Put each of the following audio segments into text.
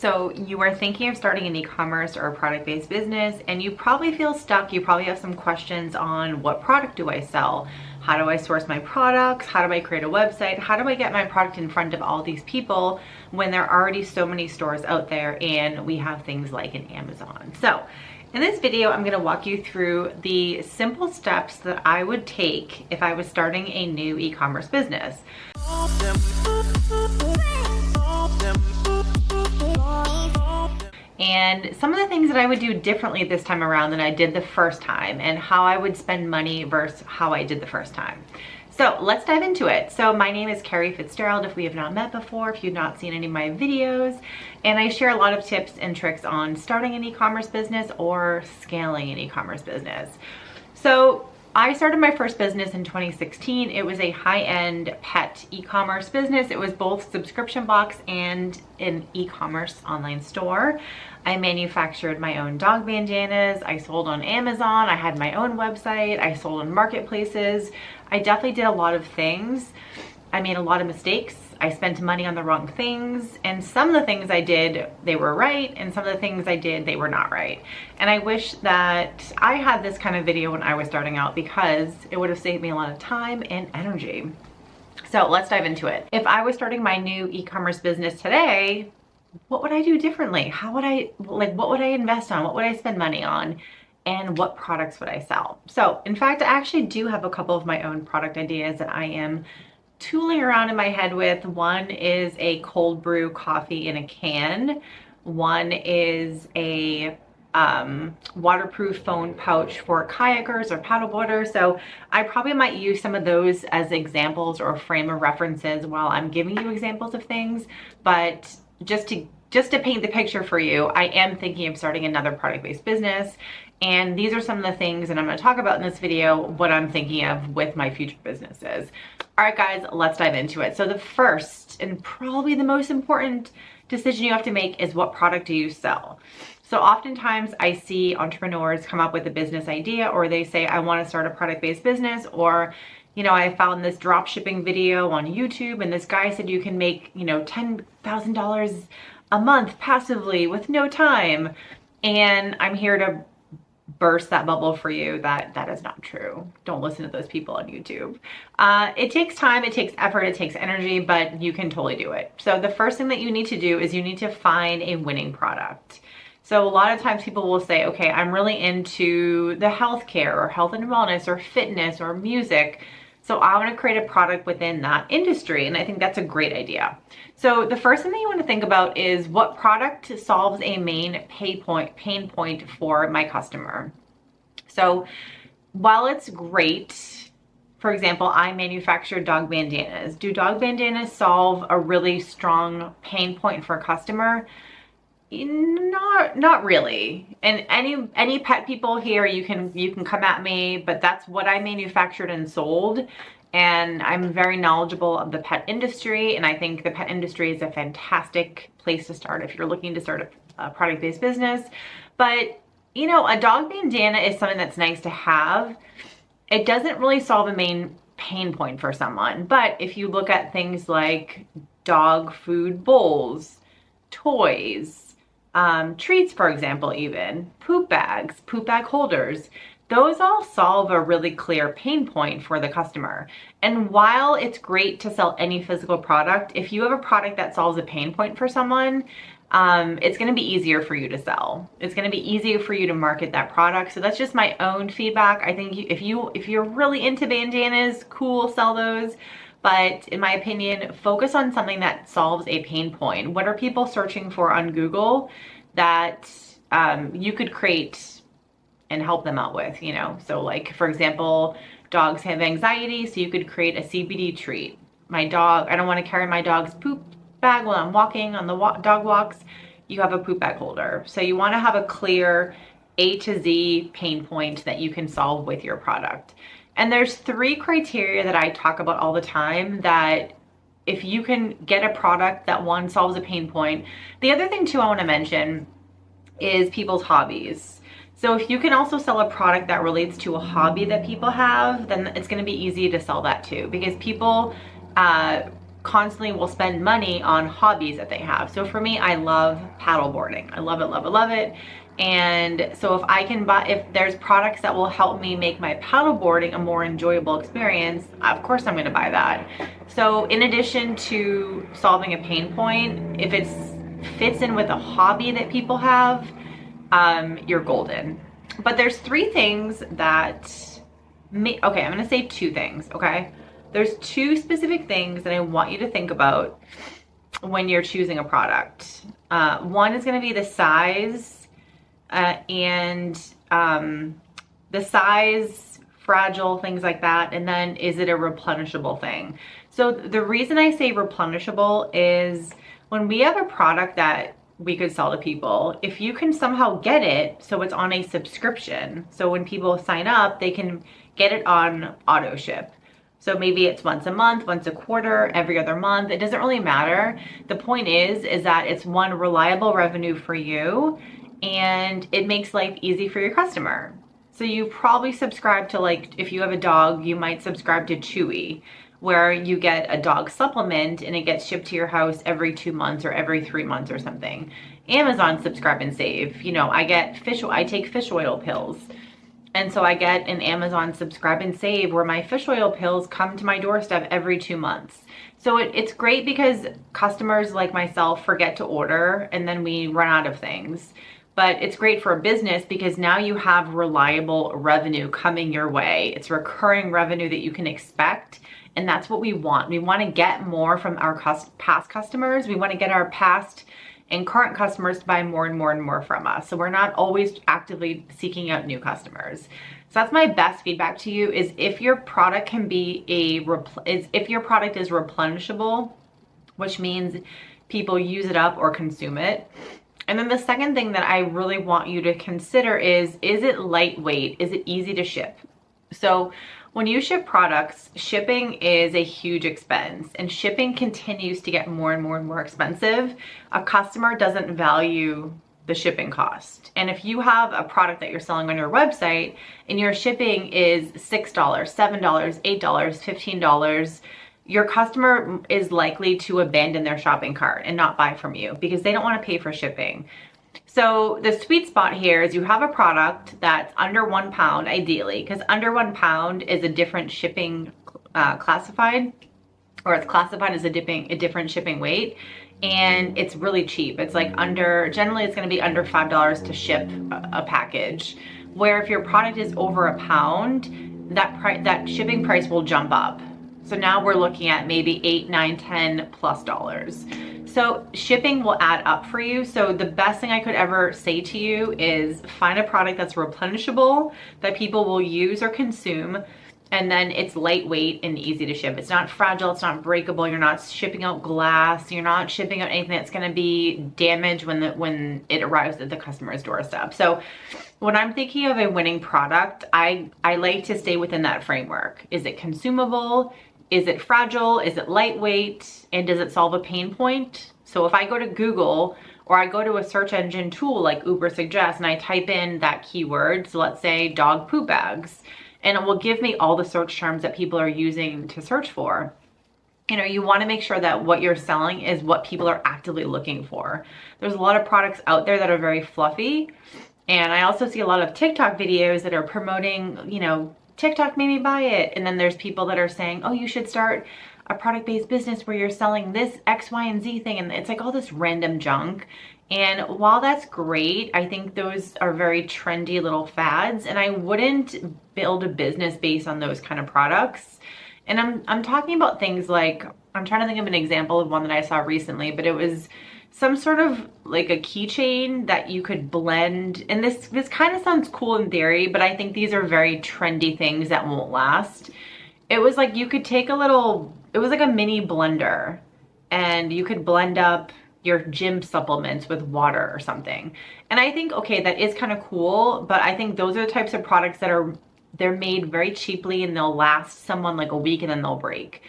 So you are thinking of starting an e-commerce or a product-based business and you probably feel stuck. You probably have some questions on what product do I sell? How do I source my products? How do I create a website? How do I get my product in front of all these people when there are already so many stores out there and we have things like an Amazon? So in this video, I'm going to walk you through the simple steps that I would take if I was starting a new e-commerce business. And some of the things that I would do differently this time around than I did the first time, and how I would spend money versus how I did the first time. So let's dive into it. So my name is Carrie Fitzgerald, if we have not met before, if you've not seen any of my videos, and I share a lot of tips and tricks on starting an e-commerce business or scaling an e-commerce business. So I started my first business in 2016. It was a high-end pet e-commerce business. It was both subscription box and an e-commerce online store. I manufactured my own dog bandanas. I sold on Amazon. I had my own website. I sold on marketplaces. I definitely did a lot of things. I made a lot of mistakes. I spent money on the wrong things, and some of the things I did, they were right, and some of the things I did, they were not right. And I wish that I had this kind of video when I was starting out, because it would have saved me a lot of time and energy. So let's dive into it. If I was starting my new e-commerce business today, what would I do differently? How would I, what would I invest on? What would I spend money on? And what products would I sell? So in fact, I actually do have a couple of my own product ideas that I am tooling around in my head with. One is a cold brew coffee in a can. One is a waterproof phone pouch for kayakers or paddleboarders. So I probably might use some of those as examples or frame of references while I'm giving you examples of things. But just to paint the picture for you, I am thinking of starting another product-based business. And these are some of the things that I'm going to talk about in this video, what I'm thinking of with my future businesses. All right, guys, let's dive into it. So the first and probably the most important decision you have to make is, what product do you sell? So oftentimes I see entrepreneurs come up with a business idea, or they say, I want to start a product-based business, or, you know, I found this drop shipping video on YouTube and this guy said you can make, you know, $10,000 a month passively with no time. And I'm here to burst that bubble for you that is not true. Don't listen to those people on YouTube. It takes time, it takes effort, it takes energy, but you can totally do it. So the first thing that you need to do is you need to find a winning product. So a lot of times people will say, okay, I'm really into the healthcare or health and wellness or fitness or music, so I want to create a product within that industry. And I think that's a great idea. So the first thing that you want to think about is, what product solves a main pain point for my customer. So while it's great, for example, I manufacture dog bandanas. Do dog bandanas solve a really strong pain point for a customer? Not really. And any pet people here, you can come at me, but that's what I manufactured and sold. And I'm very knowledgeable of the pet industry, and I think the pet industry is a fantastic place to start if you're looking to start a product-based business. But you know, a dog bandana is something that's nice to have. It doesn't really solve a main pain point for someone. But if you look at things like dog food bowls, toys, treats, for example, even poop bags, poop bag holders, those all solve a really clear pain point for the customer. And while it's great to sell any physical product, if you have a product that solves a pain point for someone, it's going to be easier for you to sell. It's going to be easier for you to market that product. So that's just my own feedback. I think if you're really into bandanas, cool, sell those. But in my opinion, focus on something that solves a pain point. What are people searching for on Google that you could create and help them out with, you know? So like, for example, dogs have anxiety, so you could create a CBD treat. My dog, I don't want to carry my dog's poop bag while I'm walking on the dog walks. You have a poop bag holder. So you want to have a clear A to Z pain point that you can solve with your product. And there's 3 criteria that I talk about all the time, that if you can get a product that, one, solves a pain point. The other thing too I want to mention is people's hobbies. So if you can also sell a product that relates to a hobby that people have, then it's going to be easy to sell that too, because people constantly will spend money on hobbies that they have. So for me, I love paddleboarding. I love it, love it, love it. And so if I can buy, if there's products that will help me make my paddleboarding a more enjoyable experience, of course I'm gonna buy that. So in addition to solving a pain point, if it fits in with a hobby that people have, you're golden. But there's 3 things that, okay, I'm gonna say 2 things, okay? There's 2 specific things that I want you to think about when you're choosing a product. One is gonna be the size, the size, fragile, things like that. And then is it a replenishable thing? So the reason I say replenishable is when we have a product that we could sell to people, if you can somehow get it so it's on a subscription, so when people sign up, they can get it on auto ship. So maybe it's once a month, once a quarter, every other month. It doesn't really matter. The point is that it's one, reliable revenue for you, and it makes life easy for your customer. So you probably subscribe to, like, if you have a dog, you might subscribe to Chewy, where you get a dog supplement and it gets shipped to your house every 2 months or every 3 months or something. Amazon Subscribe and Save. You know, I take fish oil pills. And so I get an Amazon Subscribe and Save where my fish oil pills come to my doorstep every 2 months. So it's great because customers like myself forget to order and then we run out of things. But it's great for a business because now you have reliable revenue coming your way. It's recurring revenue that you can expect. And that's what we want. We want to get more from our past customers. We want to get our past and current customers to buy more and more and more from us. So we're not always actively seeking out new customers. So that's my best feedback to you, is if your product can be if your product is replenishable, which means people use it up or consume it. And then the second thing that I really want you to consider is it lightweight? Is it easy to ship? So when you ship products, shipping is a huge expense, and shipping continues to get more and more and more expensive. A customer doesn't value the shipping cost. And if you have a product that you're selling on your website and your shipping is $6, $7, $8, $15, your customer is likely to abandon their shopping cart and not buy from you because they don't want to pay for shipping. So the sweet spot here is you have a product that's under 1 pound, ideally, because under 1 pound is a different shipping classified, or it's classified as a different shipping weight, and it's really cheap. It's like generally it's going to be under $5 to ship a package, where if your product is over 1 pound, that shipping price will jump up. So now we're looking at maybe $8, $9, $10+. So shipping will add up for you. So the best thing I could ever say to you is find a product that's replenishable, that people will use or consume, and then it's lightweight and easy to ship. It's not fragile, it's not breakable, you're not shipping out glass, you're not shipping out anything that's gonna be damaged when it arrives at the customer's doorstep. So when I'm thinking of a winning product, I like to stay within that framework. Is it consumable? Is it fragile? Is it lightweight? And does it solve a pain point? So if I go to Google or I go to a search engine tool like Uber Suggest and I type in that keyword, so let's say dog poop bags, and it will give me all the search terms that people are using to search for. You know, you want to make sure that what you're selling is what people are actively looking for. There's a lot of products out there that are very fluffy. And I also see a lot of TikTok videos that are promoting, you know, TikTok made me buy it. And then there's people that are saying, oh, you should start a product-based business where you're selling this X, Y, and Z thing. And it's like all this random junk. And while that's great, I think those are very trendy little fads. And I wouldn't build a business based on those kind of products. And I'm talking about things like, I'm trying to think of an example of one that I saw recently, but it was some sort of like a keychain that you could blend. And this kind of sounds cool in theory, but I think these are very trendy things that won't last. It was like you could take it was like a mini blender, and you could blend up your gym supplements with water or something. And I think, okay, that is kind of cool, but I think those are the types of products that they're made very cheaply and they'll last someone like a week and then they'll break.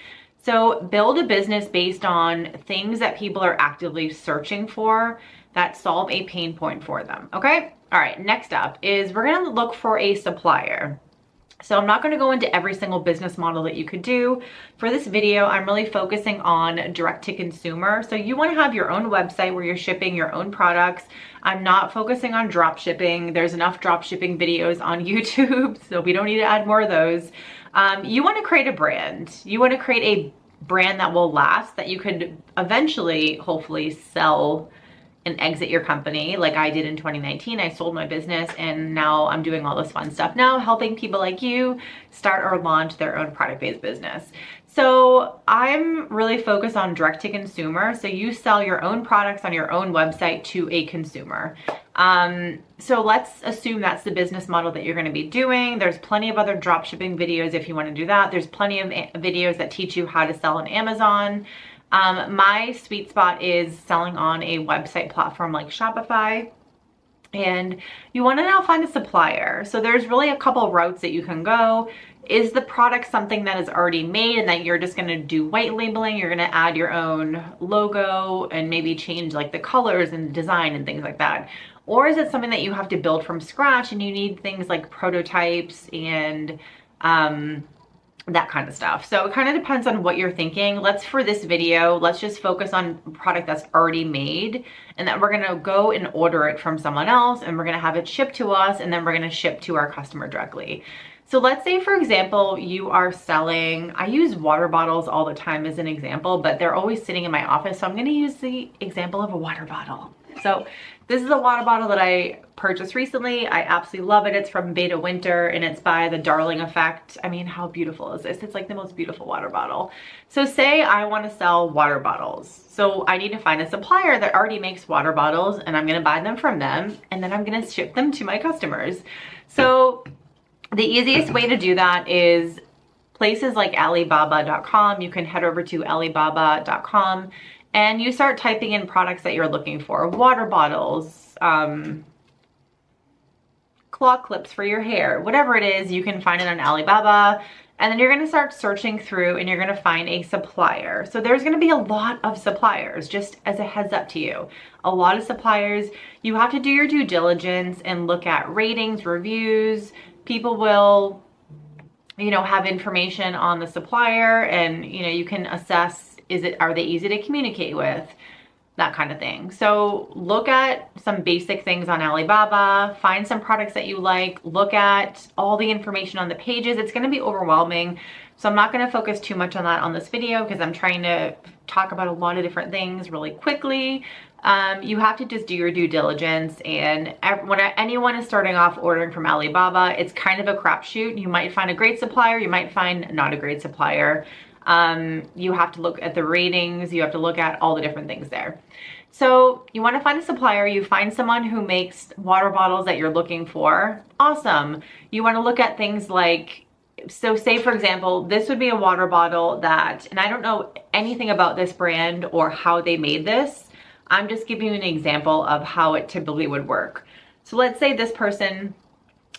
So build a business based on things that people are actively searching for that solve a pain point for them, okay? All right, next up is we're gonna look for a supplier. So I'm not going to go into every single business model that you could do. For this video, I'm really focusing on direct to consumer. So you want to have your own website where you're shipping your own products. I'm not focusing on drop shipping. There's enough drop shipping videos on YouTube, so we don't need to add more of those. You want to create a brand. You want to create a brand that will last, that you could eventually, hopefully, sell and exit your company like I did in 2019. I sold my business and now I'm doing all this fun stuff now, helping people like you start or launch their own product-based business. So I'm really focused on direct to consumer. So you sell your own products on your own website to a consumer. So let's assume that's the business model that you're going to be doing. There's plenty of other drop shipping videos if you want to do that. There's plenty of videos that teach you how to sell on Amazon. My sweet spot is selling on a website platform like Shopify. And you want to now find a supplier. So there's really a couple routes that you can go. Is the product something that is already made and that you're just going to do white labeling? You're going to add your own logo and maybe change like the colors and design and things like that. Or is it something that you have to build from scratch and you need things like prototypes and that kind of stuff. So it kind of depends on what you're thinking. For this video, let's just focus on a product that's already made and that we're going to go and order it from someone else and we're going to have it shipped to us and then we're going to ship to our customer directly. So let's say, for example, you are selling, I use water bottles all the time as an example, but they're always sitting in my office. So I'm going to use the example of a water bottle. So this is a water bottle that I purchased recently. I absolutely love it. It's from Beta Winter and it's by the Darling Effect. I mean, how beautiful is this? It's like the most beautiful water bottle. So say I want to sell water bottles. So I need to find a supplier that already makes water bottles and I'm going to buy them from them and then I'm going to ship them to my customers. So the easiest way to do that is places like Alibaba.com. You can head over to Alibaba.com and you start typing in products that you're looking for. Water bottles, claw clips for your hair, whatever it is, you can find it on Alibaba. And then you're gonna start searching through and you're gonna find a supplier. So there's gonna be a lot of suppliers, just as a heads up to you. A lot of suppliers. You have to do your due diligence and look at ratings, reviews. People will, have information on the supplier and, you can assess, are they easy to communicate with? That kind of thing. So look at some basic things on Alibaba, find some products that you like, look at all the information on the pages. It's going to be overwhelming. So I'm not going to focus too much on that on this video because I'm trying to talk about a lot of different things really quickly. You have to just do your due diligence, and when anyone is starting off ordering from Alibaba, it's kind of a crapshoot. You might find a great supplier, you might find not a great supplier. You have to look at the ratings, you have to look at all the different things there. So you want to find a supplier, you find someone who makes water bottles that you're looking for. Awesome. You want to look at things like, so say for example, this would be a water bottle that, and I don't know anything about this brand or how they made this. I'm just giving you an example of how it typically would work. So let's say this person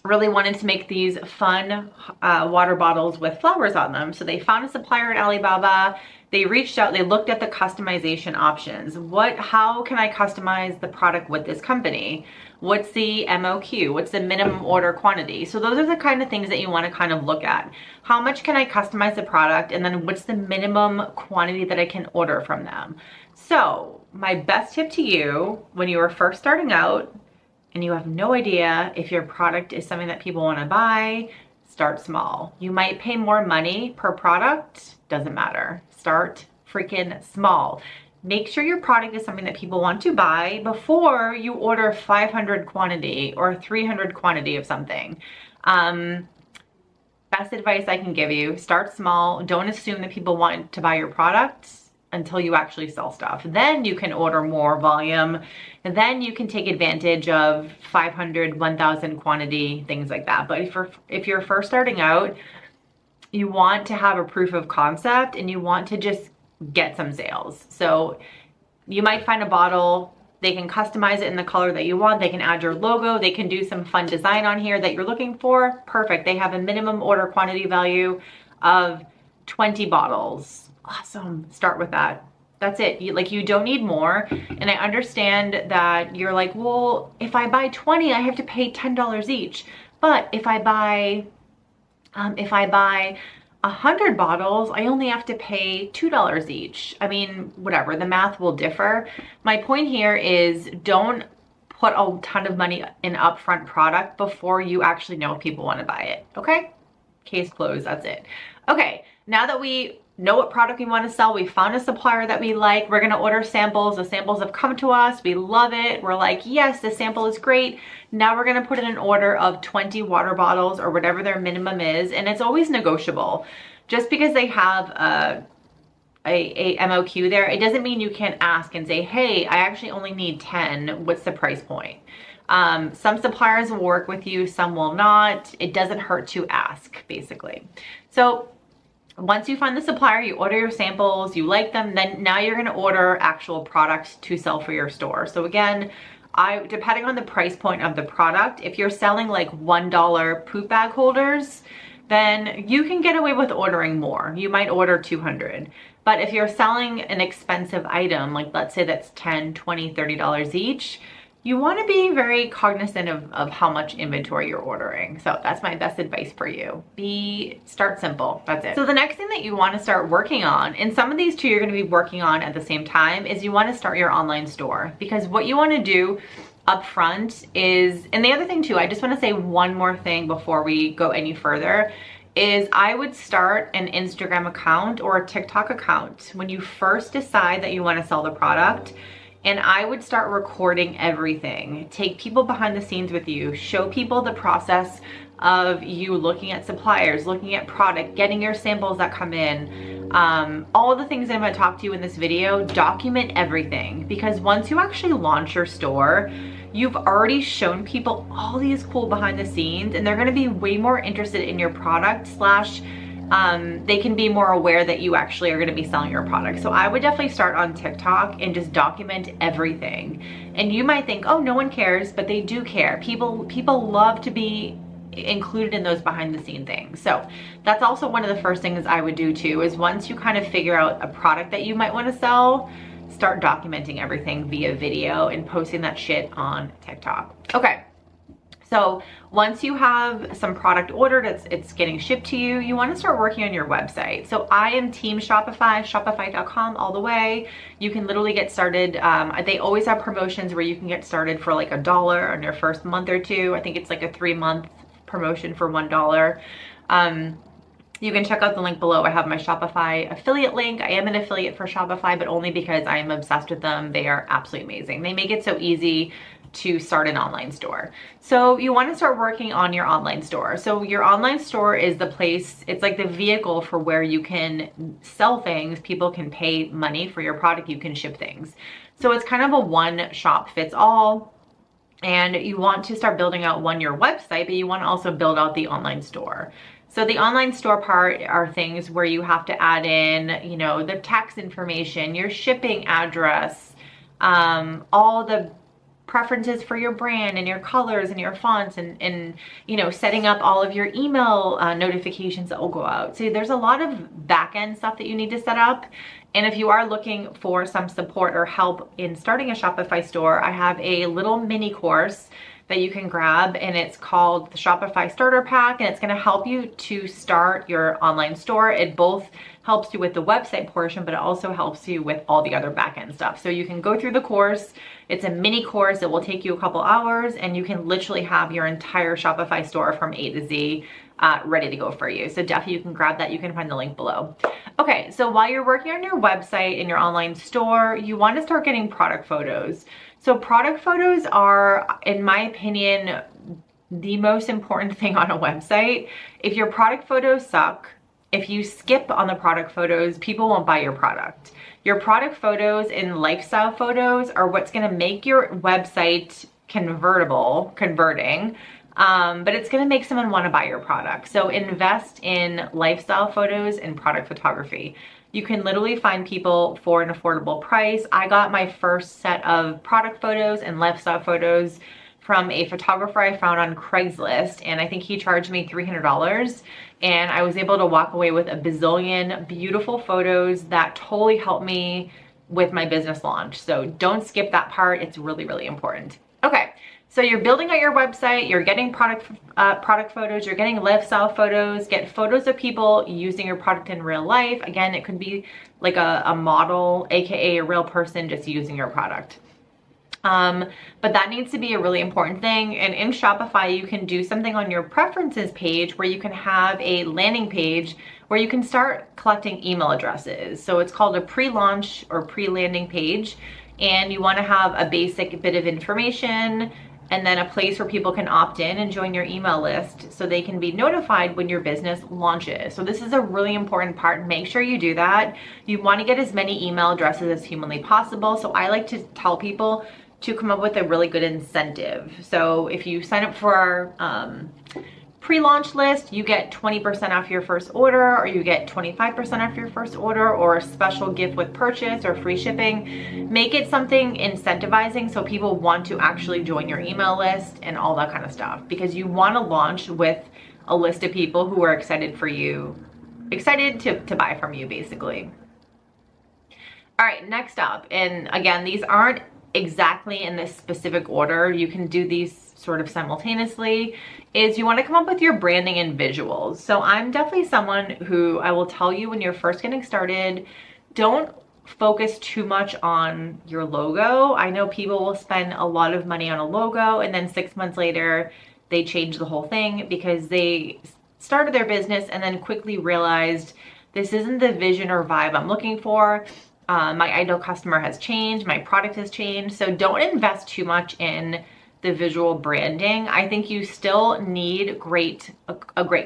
really wanted to make these fun water bottles with flowers on them. So they found a supplier at Alibaba, they reached out, they looked at the customization options. How can I customize the product with this company? What's the MOQ? What's the minimum order quantity? So those are the kind of things that you want to kind of look at. How much can I customize the product? And then what's the minimum quantity that I can order from them? So my best tip to you when you are first starting out and you have no idea if your product is something that people want to buy, start small. You might pay more money per product, doesn't matter. Start freaking small. Make sure your product is something that people want to buy before you order 500 quantity or 300 quantity of something. Best advice I can give you, start small. Don't assume that people want to buy your product until you actually sell stuff. Then you can order more volume. And then you can take advantage of 500, 1,000 quantity, things like that. But if you're first starting out, you want to have a proof of concept and you want to just get some sales. So you might find a bottle, they can customize it in the color that you want. They can add your logo. They can do some fun design on here that you're looking for. Perfect. They have a minimum order quantity value of 20 bottles. Awesome. Start with that. That's it. You don't need more. And I understand that you're like, well, if I buy 20, I have to pay $10 each. But if I buy If I buy 100 bottles, I only have to pay $2 each. I mean, whatever, the math will differ. My point here is don't put a ton of money in upfront product before you actually know if people want to buy it, okay? Case closed, that's it. Okay, now that we know what product we want to sell, we found a supplier that we like, we're gonna order samples. The samples have come to us, we love it. We're like, yes, this sample is great. Now we're gonna put in an order of 20 water bottles or whatever their minimum is, and it's always negotiable. Just because they have a MOQ there, it doesn't mean you can't ask and say, hey, I actually only need 10, what's the price point? Some suppliers will work with you, some will not. It doesn't hurt to ask, basically. So once you find the supplier, you order your samples, you like them, then now you're gonna order actual products to sell for your store. So again, depending on the price point of the product, if you're selling like $1 poop bag holders, then you can get away with ordering more. You might order 200. But if you're selling an expensive item, like let's say that's $10, $20, $30 each, you want to be very cognizant of how much inventory you're ordering. So that's my best advice for you. Start simple, that's it. So the next thing that you want to start working on, and some of these two you're going to be working on at the same time, is you want to start your online store. Because what you want to do up front is, and the other thing too, I just want to say one more thing before we go any further, is I would start an Instagram account or a TikTok account when you first decide that you want to sell the product. And I would start recording everything. Take people behind the scenes with you. Show people the process of you looking at suppliers, looking at product, getting your samples that come in. All the things I'm gonna talk to you in this video, document everything. Because once you actually launch your store, you've already shown people all these cool behind the scenes, and they're gonna be way more interested in your product they can be more aware that you actually are going to be selling your product. So I would definitely start on TikTok and just document everything. And you might think, oh, no one cares, but they do care. People love to be included in those behind the scene things. So that's also one of the first things I would do too, is once you kind of figure out a product that you might want to sell, start documenting everything via video and posting that shit on TikTok. Okay. So once you have some product ordered, it's getting shipped to you, you want to start working on your website. So I am team Shopify, shopify.com all the way. You can literally get started. They always have promotions where you can get started for like $1 on your first month or two. I think it's like a 3-month promotion for $1. You can check out the link below. I have my Shopify affiliate link. I am an affiliate for Shopify, but only because I am obsessed with them. They are absolutely amazing. They make it so easy to start an online store. So you want to start working on your online store. So your online store is the place, it's like the vehicle for where you can sell things. People can pay money for your product. You can ship things. So it's kind of a one shop fits all. And you want to start building out your website, but you want to also build out the online store. So the online store part are things where you have to add in, you know, the tax information, your shipping address, all the preferences for your brand and your colors and your fonts and you know, setting up all of your email notifications that will go out. So there's a lot of back-end stuff that you need to set up. And if you are looking for some support or help in starting a Shopify store, I have a little mini course that you can grab, and it's called the Shopify Starter Pack, and it's going to help you to start your online store. It both helps you with the website portion, but it also helps you with all the other back-end stuff. So you can go through the course. It's a mini course. It will take you a couple hours, and you can literally have your entire Shopify store from A to Z ready to go for you. So definitely you can grab that. You can find the link below. Okay, so while you're working on your website and your online store, you want to start getting product photos. So product photos are, in my opinion, the most important thing on a website. If your product photos suck, if you skip on the product photos, people won't buy your product. Your product photos and lifestyle photos are what's going to make your website converting, but it's going to make someone want to buy your product. So invest in lifestyle photos and product photography. You can literally find people for an affordable price. I got my first set of product photos and lifestyle photos from a photographer I found on Craigslist, and I think he charged me $300, and I was able to walk away with a bazillion beautiful photos that totally helped me with my business launch. So don't skip that part. It's really, really important. Okay, So you're building out your website, you're getting product photos, you're getting lifestyle photos, get photos of people using your product in real life. Again, it could be like a model, AKA a real person just using your product. But that needs to be a really important thing. And in Shopify, you can do something on your preferences page where you can have a landing page where you can start collecting email addresses. So it's called a pre-launch or pre-landing page. And you want to have a basic bit of information and then a place where people can opt in and join your email list so they can be notified when your business launches. So this is a really important part. Make sure you do that. You want to get as many email addresses as humanly possible. So I like to tell people to come up with a really good incentive. So if you sign up for our pre-launch list, you get 20% off your first order, or you get 25% off your first order, or a special gift with purchase or free shipping. Make it something incentivizing so people want to actually join your email list and all that kind of stuff, because you want to launch with a list of people who are excited for you, excited to buy from you, basically. All right, next up, and again, these aren't exactly in this specific order, you can do these sort of simultaneously, is you want to come up with your branding and visuals. So I'm definitely someone who, I will tell you, when you're first getting started, don't focus too much on your logo. I know people will spend a lot of money on a logo and then 6 months later they change the whole thing because they started their business and then quickly realized this isn't the vision or vibe I'm looking for. My ideal customer has changed, my product has changed. So don't invest too much in the visual branding. I think you still need a great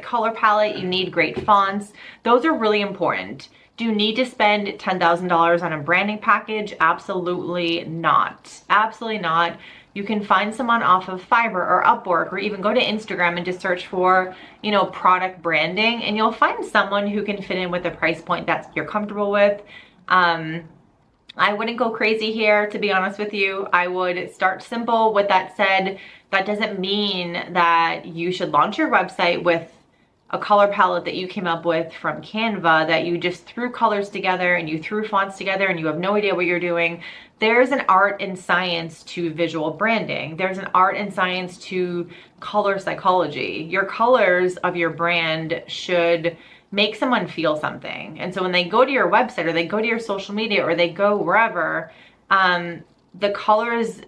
color palette. You need great fonts. Those are really important. Do you need to spend $10,000 on a branding package? Absolutely not. Absolutely not. You can find someone off of Fiverr or Upwork, or even go to Instagram and just search for, you know, product branding, and you'll find someone who can fit in with a price point that you're comfortable with. I wouldn't go crazy here, to be honest with you. I would start simple. With that said, that doesn't mean that you should launch your website with a color palette that you came up with from Canva, that you just threw colors together and you threw fonts together and you have no idea what you're doing. There's an art and science to visual branding. There's an art and science to color psychology. Your colors of your brand should make someone feel something. And so when they go to your website or they go to your social media or they go wherever, the colors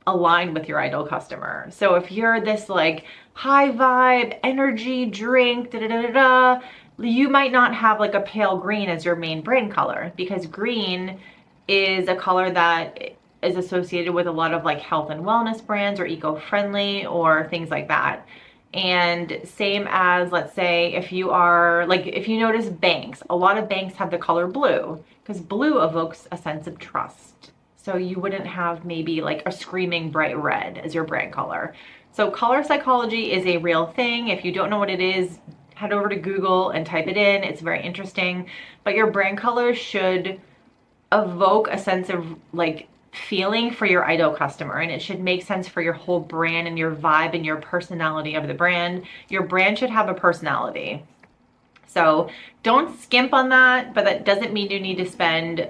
align with your ideal customer. So if you're this like high vibe, energy drink, you might not have like a pale green as your main brand color, because green is a color that is associated with a lot of like health and wellness brands or eco-friendly or things like that. And same as, let's say, if you are like, if you notice banks, a lot of banks have the color blue because blue evokes a sense of trust. So you wouldn't have maybe like a screaming bright red as your brand color. So color psychology is a real thing. If you don't know what it is, head over to Google and type it in. It's very interesting. But your brand color should evoke a sense of like feeling for your ideal customer, and it should make sense for your whole brand and your vibe and your personality of the brand. Your brand should have a personality. So don't skimp on that, but that doesn't mean you need to spend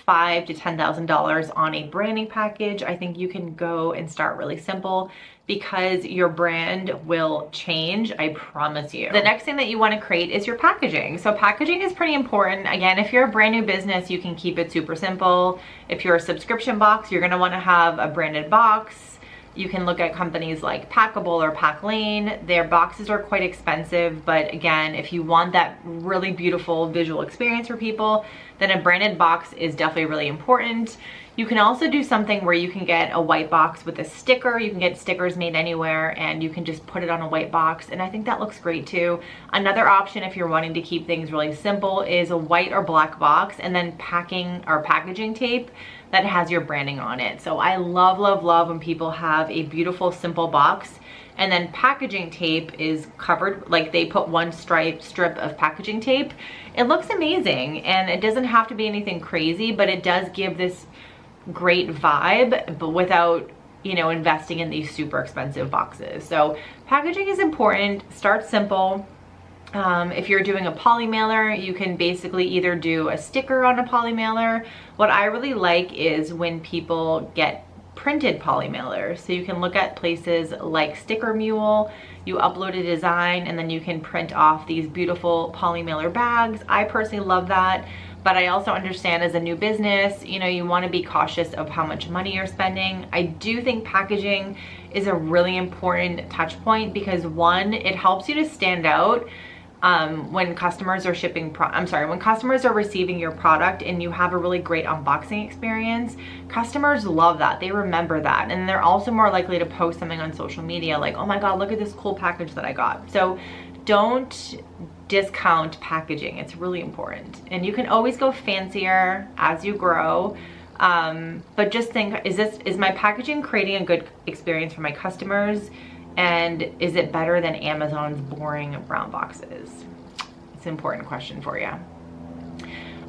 $5,000 to $10,000 on a branding package. I think you can go and start really simple, because your brand will change, I promise you. The next thing that you want to create is your packaging. So packaging is pretty important. Again, if you're a brand new business, you can keep it super simple. If you're a subscription box, you're going to want to have a branded box. You can look at companies like Packable or Packlane. Their boxes are quite expensive, but again, if you want that really beautiful visual experience for people, then a branded box is definitely really important. You can also do something where you can get a white box with a sticker. You can get stickers made anywhere and you can just put it on a white box, and I think that looks great too. Another option, if you're wanting to keep things really simple, is a white or black box and then packing or packaging tape that has your branding on it. So I love, love, love when people have a beautiful, simple box and then packaging tape is covered, like they put one strip of packaging tape. It looks amazing, and it doesn't have to be anything crazy, but it does give this great vibe, but without, you know, investing in these super expensive boxes. So packaging is important. Start simple. If you're doing a poly mailer, you can basically either do a sticker on a poly mailer. What I really like is when people get printed poly mailers. So you can look at places like Sticker Mule, you upload a design and then you can print off these beautiful poly mailer bags. I personally love that, but I also understand as a new business, you know, you want to be cautious of how much money you're spending. I do think packaging is a really important touch point because one, it helps you to stand out when customers are when customers are receiving your product and you have a really great unboxing experience. Customers love that. They remember that. And they're also more likely to post something on social media like, oh my God, look at this cool package that I got. So don't discount packaging. It's really important. And you can always go fancier as you grow. But just think, is my packaging creating a good experience for my customers? And is it better than Amazon's boring brown boxes? It's an important question for you.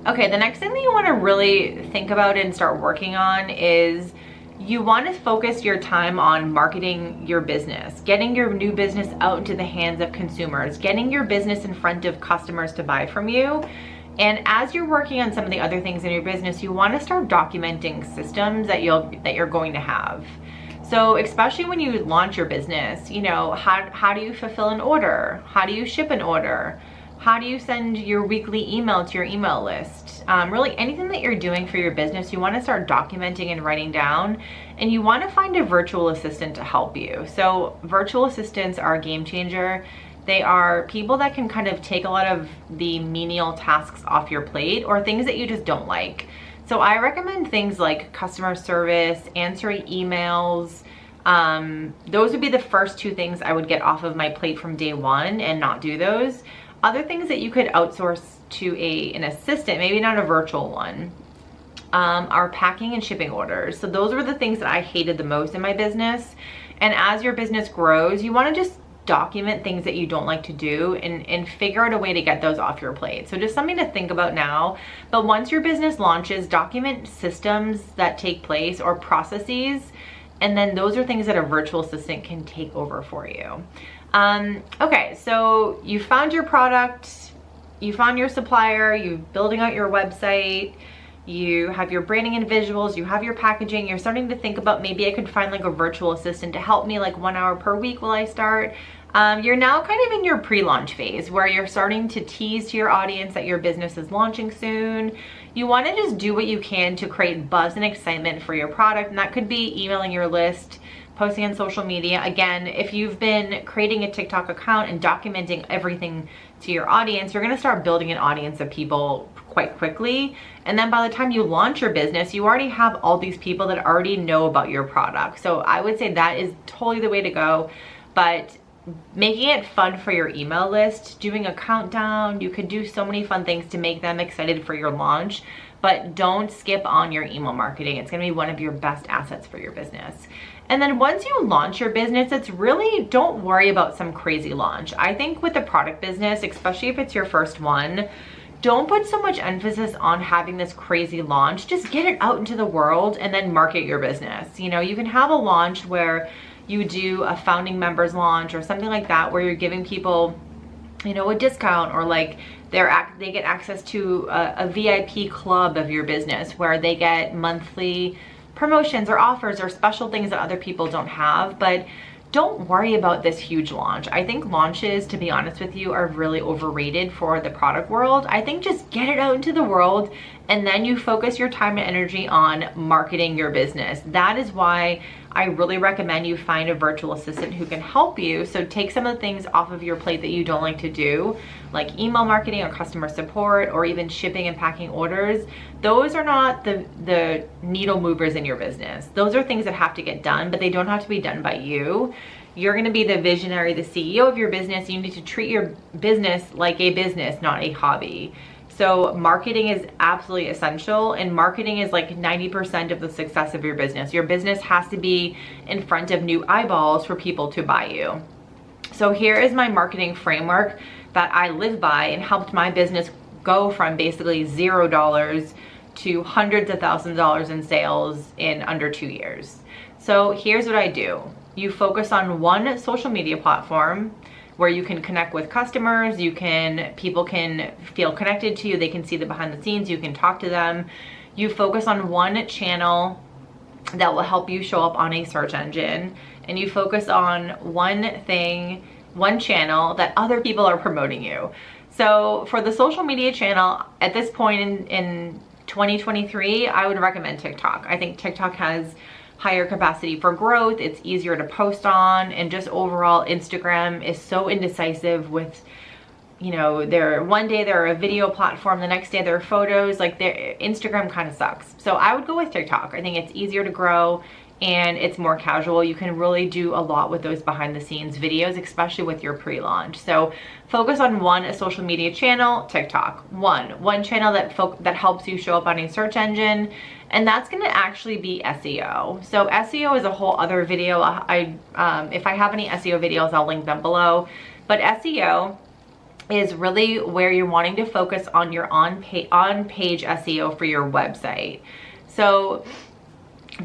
Okay, the next thing that you want to really think about and start working on is you want to focus your time on marketing your business, getting your new business out into the hands of consumers, getting your business in front of customers to buy from you. And as you're working on some of the other things in your business, you want to start documenting systems that you're going to have. So especially when you launch your business, you know, how do you fulfill an order? How do you ship an order? How do you send your weekly email to your email list? Really anything that you're doing for your business, you want to start documenting and writing down, and you want to find a virtual assistant to help you. So virtual assistants are a game changer. They are people that can kind of take a lot of the menial tasks off your plate or things that you just don't like. So I recommend things like customer service, answering emails. Those would be the first two things I would get off of my plate from day one and not do those. Other things that you could outsource to an assistant, maybe not a virtual one, are packing and shipping orders. So those were the things that I hated the most in my business. And as your business grows, you want to just document things that you don't like to do and figure out a way to get those off your plate. So just something to think about now. But once your business launches, document systems that take place or processes, and then those are things that a virtual assistant can take over for you. Okay, so you found your product, you found your supplier, you're building out your website, you have your branding and visuals, you have your packaging, you're starting to think about maybe I could find like a virtual assistant to help me like 1 hour per week while I start. You're now kind of in your pre-launch phase where you're starting to tease to your audience that your business is launching soon. You want to just do what you can to create buzz and excitement for your product, and that could be emailing your list, posting on social media. Again, if you've been creating a TikTok account and documenting everything to your audience, you're going to start building an audience of people quite quickly. And then by the time you launch your business, you already have all these people that already know about your product. So I would say that is totally the way to go. But making it fun for your email list, doing a countdown, you could do so many fun things to make them excited for your launch. But don't skip on your email marketing. It's going to be one of your best assets for your business. And then once you launch your business, it's really, don't worry about some crazy launch. I think with the product business, especially if it's your first one, don't put so much emphasis on having this crazy launch. Just get it out into the world and then market your business. You know, you can have a launch where you do a founding members launch or something like that, where you're giving people, you know, a discount, or like they get access to a VIP club of your business where they get monthly promotions or offers or special things that other people don't have. But don't worry about this huge launch. I think launches, to be honest with you, are really overrated for the product world. I think just get it out into the world and then you focus your time and energy on marketing your business. That is why I really recommend you find a virtual assistant who can help you. So take some of the things off of your plate that you don't like to do, like email marketing or customer support or even shipping and packing orders. Those are not the needle movers in your business. Those are things that have to get done, but they don't have to be done by you. You're going to be the visionary, the CEO of your business. You need to treat your business like a business, not a hobby. So marketing is absolutely essential, and marketing is like 90% of the success of your business. Your business has to be in front of new eyeballs for people to buy you. So here is my marketing framework that I live by and helped my business go from basically $0 to hundreds of thousands of dollars in sales in under 2 years. So here's what I do. You focus on one social media platform where you can connect with customers, people can feel connected to you, they can see the behind the scenes, you can talk to them. You focus on one channel that will help you show up on a search engine, and you focus on one thing, one channel that other people are promoting you. So for the social media channel, at this point in 2023, I would recommend TikTok. I think TikTok has higher capacity for growth. It's easier to post on, and just overall Instagram is so indecisive with, you know, one day they're a video platform, the next day they're photos. Like Instagram kind of sucks. So I would go with TikTok. I think it's easier to grow and it's more casual. You can really do a lot with those behind the scenes videos, especially with your pre-launch. So focus on a social media channel, TikTok. One channel that helps you show up on a search engine, and that's gonna actually be SEO. So SEO is a whole other video. If I have any SEO videos, I'll link them below. But SEO is really where you're wanting to focus on your on-page SEO for your website. So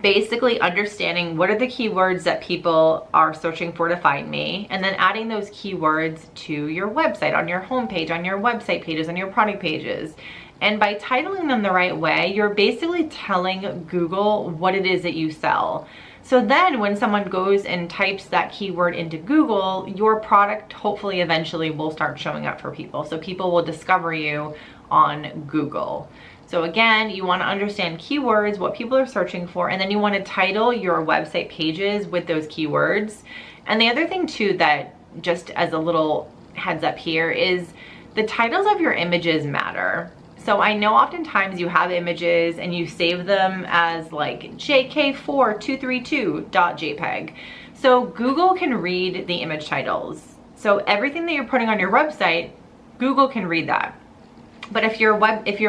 basically understanding what are the keywords that people are searching for to find me, and then adding those keywords to your website, on your homepage, on your website pages, on your product pages. And by titling them the right way, you're basically telling Google what it is that you sell. So then when someone goes and types that keyword into Google, your product hopefully eventually will start showing up for people. So people will discover you on Google. So again, you want to understand keywords, what people are searching for, and then you want to title your website pages with those keywords. And the other thing too, that just as a little heads up here, is the titles of your images matter. So I know oftentimes you have images and you save them as like jk4232.jpg. So Google can read the image titles. So everything that you're putting on your website, Google can read that. But if your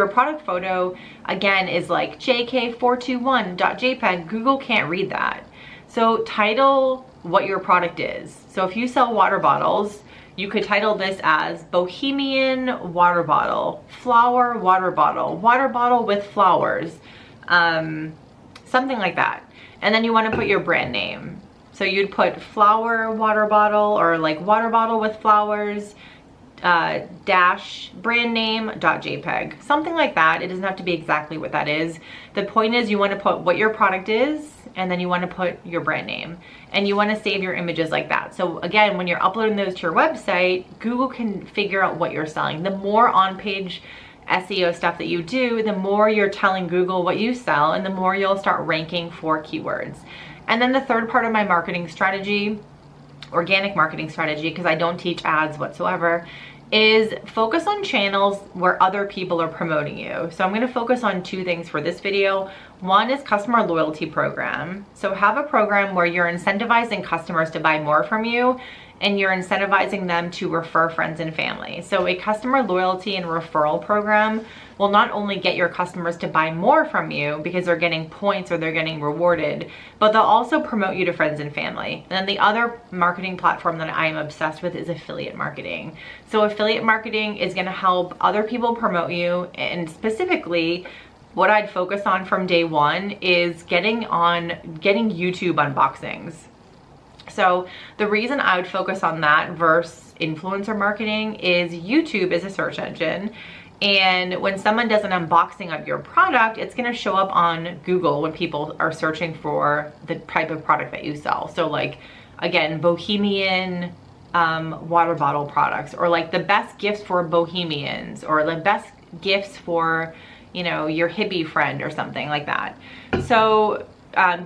product photo again is like jk421.jpg, Google can't read that. So title what your product is. So if you sell water bottles, you could title this as Bohemian water bottle, flower water bottle with flowers, something like that. And then you want to put your brand name. So you'd put flower water bottle, or like water bottle with flowers, dash brand name.jpg, something like that. It doesn't have to be exactly what that is. The point is you want to put what your product is, and then you want to put your brand name, and you want to save your images like that. So again, when you're uploading those to your website, Google can figure out what you're selling. The more on-page SEO stuff that you do, the more you're telling Google what you sell, and the more you'll start ranking for keywords. And then the third part of my marketing strategy, organic marketing strategy, because I don't teach ads whatsoever, is focus on channels where other people are promoting you. So I'm going to focus on two things for this video. One is customer loyalty program. So have a program where you're incentivizing customers to buy more from you, and you're incentivizing them to refer friends and family. So a customer loyalty and referral program will not only get your customers to buy more from you because they're getting points or they're getting rewarded, but they'll also promote you to friends and family. And then the other marketing platform that I am obsessed with is affiliate marketing. So affiliate marketing is gonna help other people promote you, and specifically what I'd focus on from day one is getting YouTube unboxings. So the reason I would focus on that versus influencer marketing is YouTube is a search engine. And when someone does an unboxing of your product, it's gonna show up on Google when people are searching for the type of product that you sell. So like, again, Bohemian water bottle products, or like the best gifts for bohemians, or the best gifts for, you know, your hippie friend or something like that. So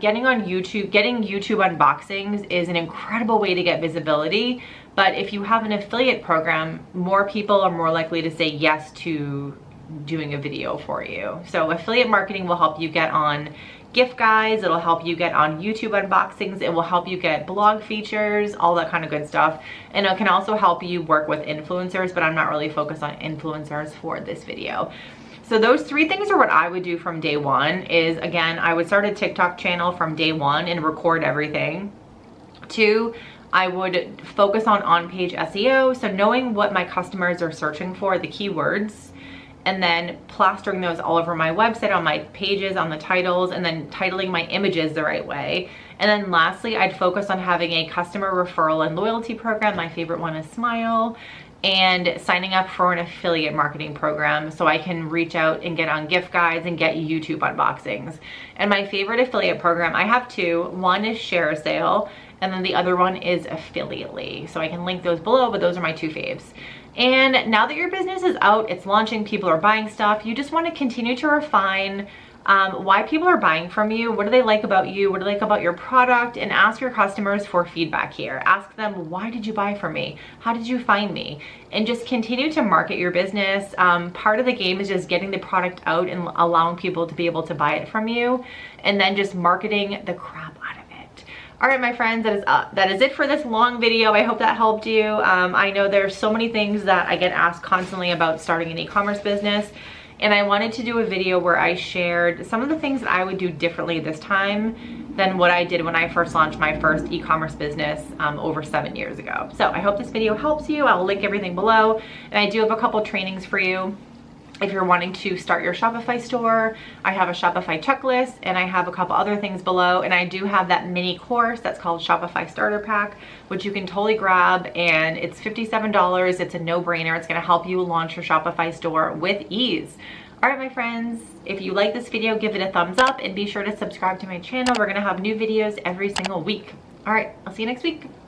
getting on YouTube, getting YouTube unboxings is an incredible way to get visibility. But if you have an affiliate program, more people are more likely to say yes to doing a video for you. So affiliate marketing will help you get on gift guides, it'll help you get on YouTube unboxings, it will help you get blog features, all that kind of good stuff. And it can also help you work with influencers, but I'm not really focused on influencers for this video. So those three things are what I would do from day one. Is, again, I would start a TikTok channel from day one and record everything. 2, I would focus on-page SEO, so knowing what my customers are searching for, the keywords, and then plastering those all over my website, on my pages, on the titles, and then titling my images the right way. And then lastly, I'd focus on having a customer referral and loyalty program. My favorite one is Smile. and signing up for an affiliate marketing program so I can reach out and get on gift guides and get YouTube unboxings. And my favorite affiliate program, I have two. One is Share Sale, and then the other one is Affiliately. So I can link those below, but those are my two faves. And now that your business is out, it's launching, people are buying stuff, you just want to continue to refine why people are buying from you, what do they like about you, what do they like about your product, and ask your customers for feedback here. Ask them, why did you buy from me? How did you find me? And just continue to market your business. Part of the game is just getting the product out and allowing people to be able to buy it from you, and then just marketing the crap out of it. All right, my friends, that is it for this long video. I hope that helped you. I know there's so many things that I get asked constantly about starting an e-commerce business. And I wanted to do a video where I shared some of the things that I would do differently this time than what I did when I first launched my first e-commerce business over 7 years ago. So I hope this video helps you. I'll link everything below. And I do have a couple trainings for you. If you're wanting to start your Shopify store, I have a Shopify checklist, and I have a couple other things below. And I do have that mini course that's called Shopify Starter Pack, which you can totally grab, and it's $57. It's a no-brainer. It's gonna help you launch your Shopify store with ease. All right, my friends, if you like this video, give it a thumbs up and be sure to subscribe to my channel. We're gonna have new videos every single week. All right, I'll see you next week.